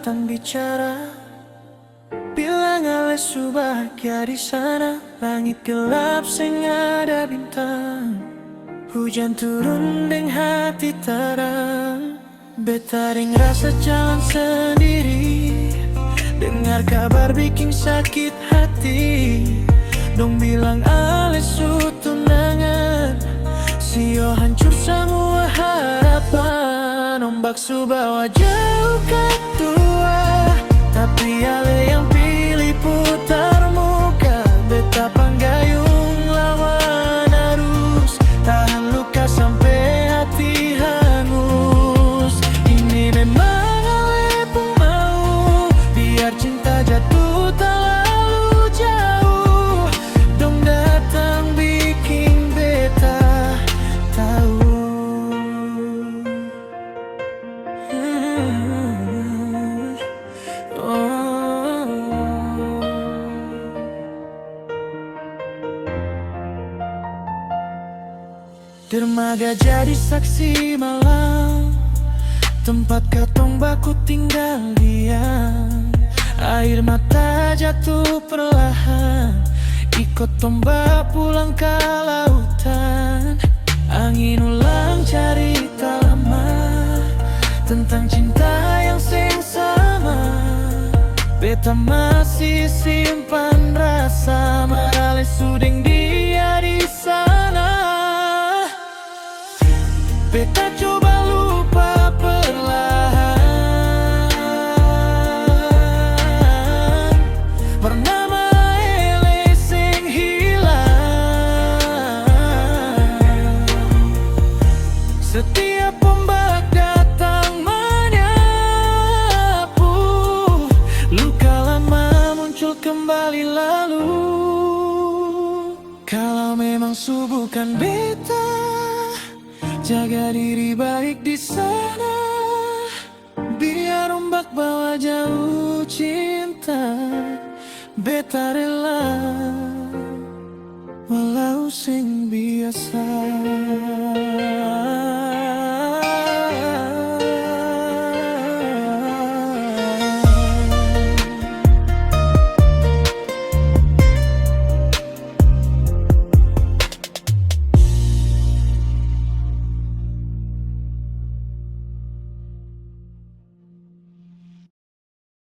datang bicara, bilang ale bahagia di sana. Langit gelap sing ada bintang, hujan turun deng hati terang. Beta ring rasa jalan sendiri, dengar kabar bikin sakit hati. Dong bilang ale tunangan, sio hancur semua harapan. Ombak bawa jauh ke tua, tapi ale yang pilih putar muka. Beta panggayung lawan arus, tahan luka sampai hati hangus. Ini memang ale pun mau, biar cinta jatuh tak lalu jauh. Dong datang bikin beta tahu. Dermaga jadi saksi malam, tempat katong baku tinggal diam. Air mata jatuh perlahan, ikut tombak pulang ke lautan. Angin ulang cerita lama tentang cinta yang sing sama. Beta masih simpan rasa, marale sudeng dia di sana. Beta coba lupa perlahan, bernama ele sing hilang. Setiap ombak datang menyapu, luka lama muncul kembali lalu. Kalau memang bukan beta, jaga diri baik di sana, biar ombak bawa jauh cinta. Beta rela walau sing biasa.